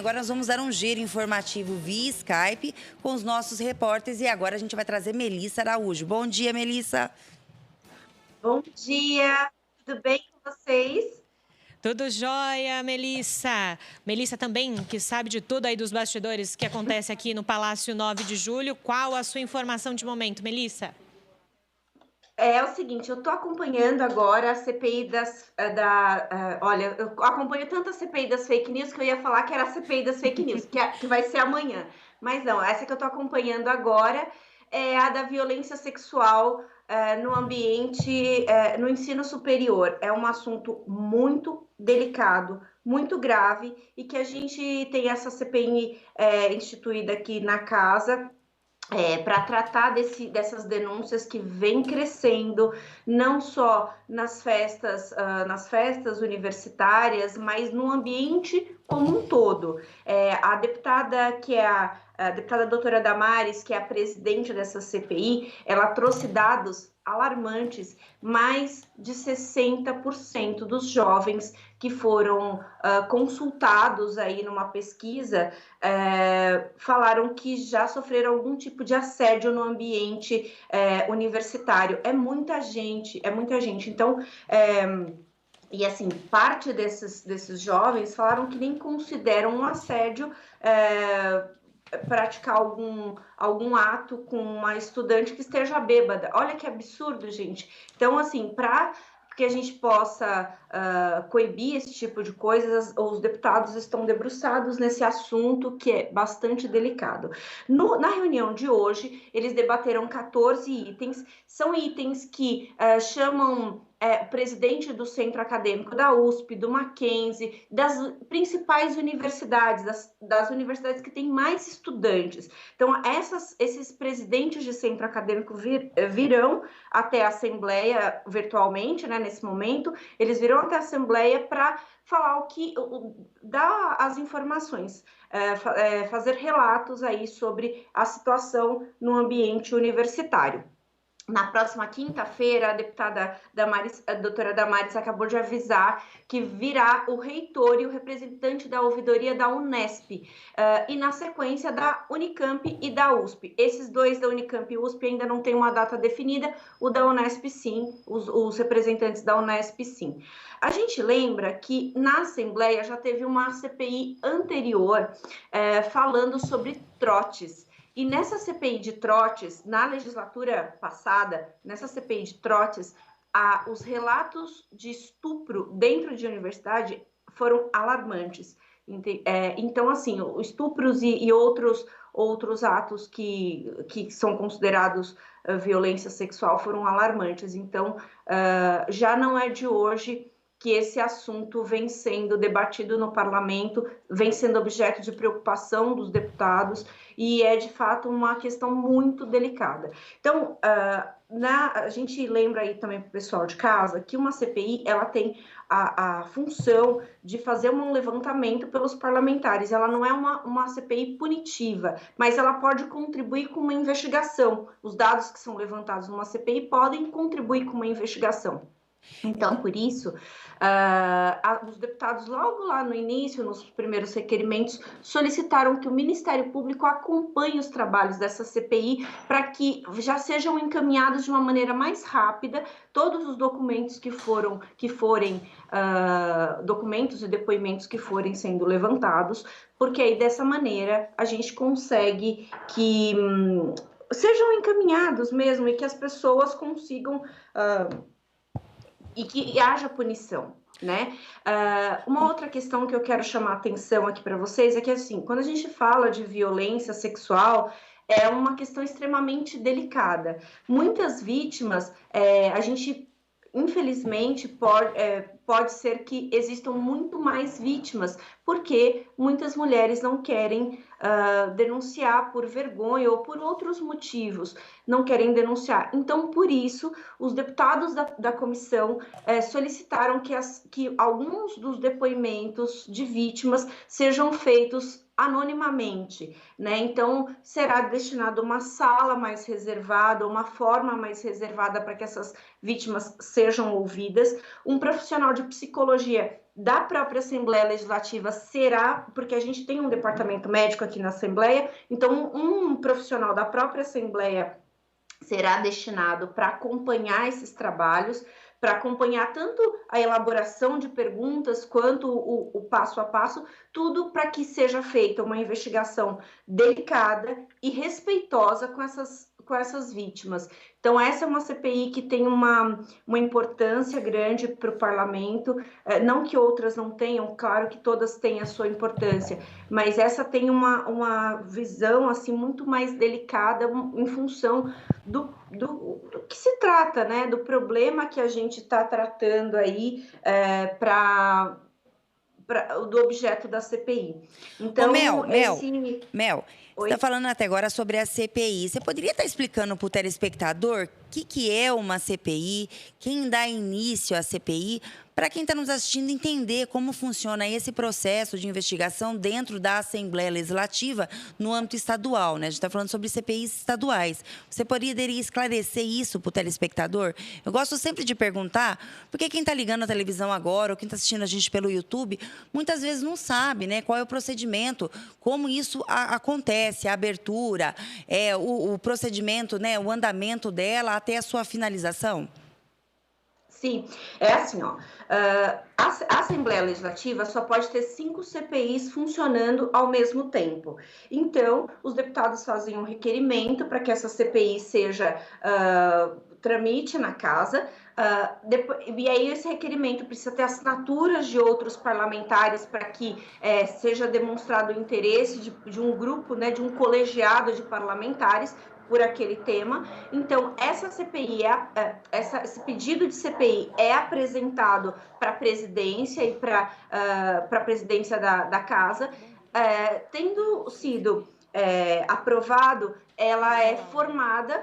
agora nós vamos dar um giro informativo via Skype com os nossos repórteres e agora a gente vai trazer Melissa Araújo. Bom dia, Melissa. Bom dia, tudo bem com vocês? Tudo jóia, Melissa. Melissa também, que sabe de tudo aí dos bastidores que acontece aqui no Palácio 9 de Julho. Qual a sua informação de momento, Melissa? É o seguinte, eu tô acompanhando agora a CPI olha, eu acompanho tanto a CPI das fake news que eu ia falar que era a CPI das fake news, que vai ser amanhã. Mas não, essa que eu tô acompanhando agora é a da violência sexual no ambiente, no ensino superior. É um assunto muito delicado, muito grave, e que a gente tem essa CPI instituída aqui na casa, para tratar dessas denúncias que vêm crescendo, não só nas festas universitárias, mas no ambiente como um todo. A deputada a deputada doutora Damares, que é a presidente dessa CPI, ela trouxe dados alarmantes. Mais de 60% dos jovens que foram consultados aí numa pesquisa falaram que já sofreram algum tipo de assédio no ambiente universitário. É muita gente, é muita gente. Então, e assim, parte desses jovens falaram que nem consideram um assédio praticar algum ato com uma estudante que esteja bêbada. Olha que absurdo, gente. Então, assim, para que a gente possa coibir esse tipo de coisas, os deputados estão debruçados nesse assunto que é bastante delicado. Na reunião de hoje, eles debateram 14 itens, são itens que chamam o presidente do centro acadêmico da USP, do Mackenzie, das principais universidades, das universidades que têm mais estudantes. Então, esses presidentes de centro acadêmico virão até a Assembleia virtualmente, né, nesse momento, eles virão até a Assembleia para falar dar as informações, fazer relatos aí sobre a situação no ambiente universitário. Na próxima quinta-feira, a deputada a doutora Damares acabou de avisar que virá o reitor e o representante da ouvidoria da Unesp, e na sequência da Unicamp e da USP. Esses dois da Unicamp e USP ainda não tem uma data definida, o da Unesp sim, os representantes da Unesp sim. A gente lembra que na Assembleia já teve uma CPI anterior falando sobre trotes. E nessa CPI de trotes, na legislatura passada, nessa CPI de trotes, os relatos de estupro dentro de universidade foram alarmantes. Então, assim, estupros e outros atos que são considerados violência sexual foram alarmantes. Então, já não é de hoje que esse assunto vem sendo debatido no parlamento, vem sendo objeto de preocupação dos deputados, e é de fato uma questão muito delicada. Então, a gente lembra aí também para o pessoal de casa que uma CPI ela tem a função de fazer um levantamento pelos parlamentares. Ela não é uma CPI punitiva, mas ela pode contribuir com uma investigação. Os dados que são levantados numa CPI podem contribuir com uma investigação. Então, por isso, os deputados, logo lá no início, nos primeiros requerimentos, solicitaram que o Ministério Público acompanhe os trabalhos dessa CPI para que já sejam encaminhados de uma maneira mais rápida todos os documentos documentos e depoimentos que forem sendo levantados, porque aí dessa maneira a gente consegue que sejam encaminhados mesmo e que as pessoas consigam e que haja punição, né? Uma outra questão que eu quero chamar a atenção aqui para vocês é que, assim, quando a gente fala de violência sexual, é uma questão extremamente delicada. Muitas vítimas, a gente, infelizmente, pode ser que existam muito mais vítimas, porque muitas mulheres não querem denunciar por vergonha ou por outros motivos, não querem denunciar. Então, por isso, os deputados da comissão solicitaram que alguns dos depoimentos de vítimas sejam feitos anonimamente, né? Então, será destinado uma sala mais reservada, uma forma mais reservada para que essas vítimas sejam ouvidas. Um profissional de psicologia da própria Assembleia Legislativa será, porque a gente tem um departamento médico aqui na Assembleia, então um profissional da própria Assembleia será destinado para acompanhar esses trabalhos, para acompanhar tanto a elaboração de perguntas quanto o passo a passo, tudo para que seja feita uma investigação delicada e respeitosa com essas vítimas. Então, essa é uma CPI que tem uma importância grande para o parlamento, não que outras não tenham, claro que todas têm a sua importância, mas essa tem uma visão assim muito mais delicada em função do que se trata, né? Do problema que a gente está tratando aí do objeto da CPI. Então, Mel, você está falando até agora sobre a CPI. Você poderia estar explicando para o telespectador o que é uma CPI, quem dá início à CPI, para quem está nos assistindo entender como funciona esse processo de investigação dentro da Assembleia Legislativa no âmbito estadual, né? A gente está falando sobre CPIs estaduais. Você poderia esclarecer isso para o telespectador? Eu gosto sempre de perguntar, porque quem está ligando a televisão agora ou quem está assistindo a gente pelo YouTube, muitas vezes não sabe, né, qual é o procedimento, como isso acontece, a abertura, o procedimento, né, o andamento dela até a sua finalização. Sim, é assim, ó. A Assembleia Legislativa só pode ter 5 CPIs funcionando ao mesmo tempo. Então, os deputados fazem um requerimento para que essa CPI tramite na casa. E aí esse requerimento precisa ter assinaturas de outros parlamentares para que seja demonstrado o interesse de um grupo, né, de um colegiado de parlamentares por aquele tema. Então, essa CPI, esse pedido de CPI é apresentado para a presidência e para a presidência da casa. Tendo sido aprovado, ela é formada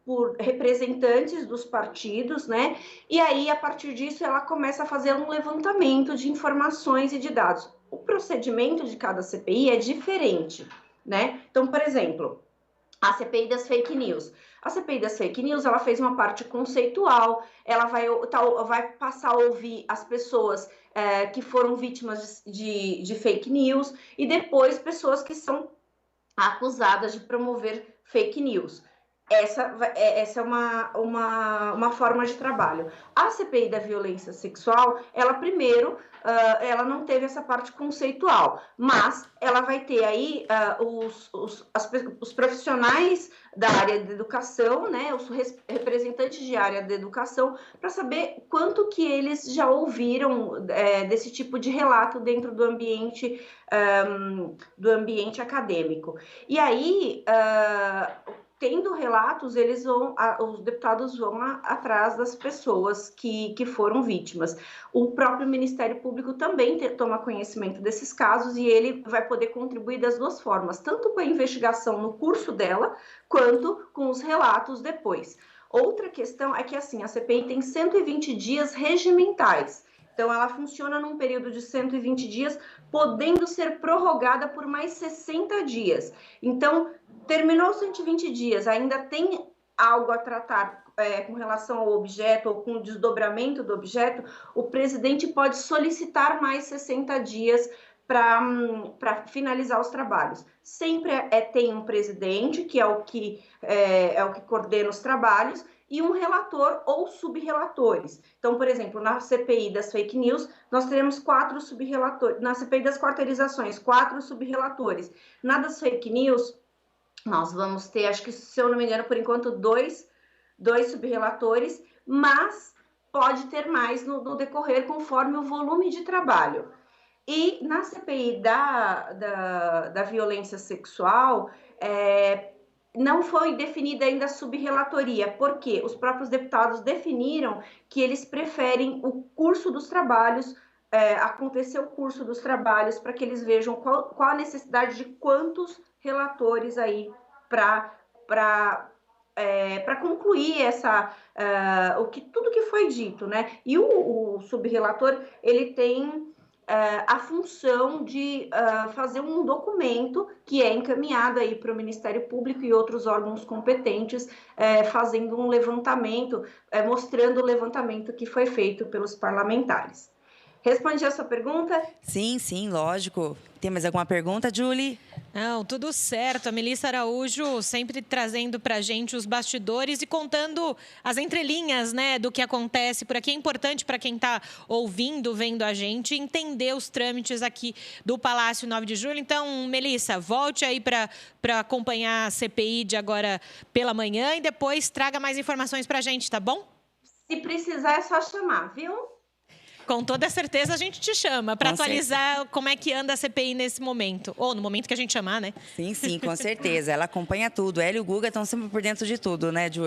por representantes dos partidos, né? E aí, a partir disso, ela começa a fazer um levantamento de informações e de dados. O procedimento de cada CPI é diferente, né? Então, por exemplo, a CPI das fake news. A CPI das fake news, ela fez uma parte conceitual, ela vai passar a ouvir as pessoas que foram vítimas de fake news e depois pessoas que são acusadas de promover fake news. Essa é uma forma de trabalho. A CPI da violência sexual, ela primeiro, ela não teve essa parte conceitual, mas ela vai ter aí os profissionais da área de educação, né, os representantes de área de educação, para saber quanto que eles já ouviram desse tipo de relato dentro do ambiente acadêmico. E aí, tendo relatos, os deputados vão atrás das pessoas que foram vítimas. O próprio Ministério Público também toma conhecimento desses casos e ele vai poder contribuir das duas formas, tanto com a investigação no curso dela, quanto com os relatos depois. Outra questão é que, assim, a CPI tem 120 dias regimentais. Então, ela funciona num período de 120 dias, podendo ser prorrogada por mais 60 dias. Então, terminou os 120 dias, ainda tem algo a tratar com relação ao objeto ou com o desdobramento do objeto, o presidente pode solicitar mais 60 dias para finalizar os trabalhos. Sempre tem um presidente, que é o que coordena os trabalhos, e um relator ou subrelatores. Então, por exemplo, na CPI das fake news, nós teremos 4 subrelatores. Na CPI das quarteirizações, 4 subrelatores. Na das fake news, nós vamos ter, acho que, se eu não me engano, por enquanto, 2 subrelatores, mas pode ter mais no decorrer, conforme o volume de trabalho. E na CPI da violência sexual, não foi definida ainda a subrelatoria, porque os próprios deputados definiram que eles preferem o curso dos trabalhos, acontecer o curso dos trabalhos, para que eles vejam qual a necessidade de quantos relatores aí para concluir tudo que foi dito, né? E o subrelator, ele tem a função de fazer um documento que é encaminhado aí para o Ministério Público e outros órgãos competentes, fazendo um levantamento, mostrando o levantamento que foi feito pelos parlamentares. Respondi a sua pergunta? Sim, sim, lógico. Tem mais alguma pergunta, Julie? Não, tudo certo. A Melissa Araújo sempre trazendo para a gente os bastidores e contando as entrelinhas, né, do que acontece por aqui. É importante para quem está ouvindo, vendo a gente, entender os trâmites aqui do Palácio 9 de Julho. Então, Melissa, volte aí para acompanhar a CPI de agora pela manhã e depois traga mais informações para a gente, tá bom? Se precisar, é só chamar, viu? Com toda certeza a gente te chama para Com atualizar como é que anda a CPI nesse momento. Ou no momento que a gente chamar, né? Sim, sim, com certeza. Ela acompanha tudo. Ela e o Guga estão sempre por dentro de tudo, né, Julie?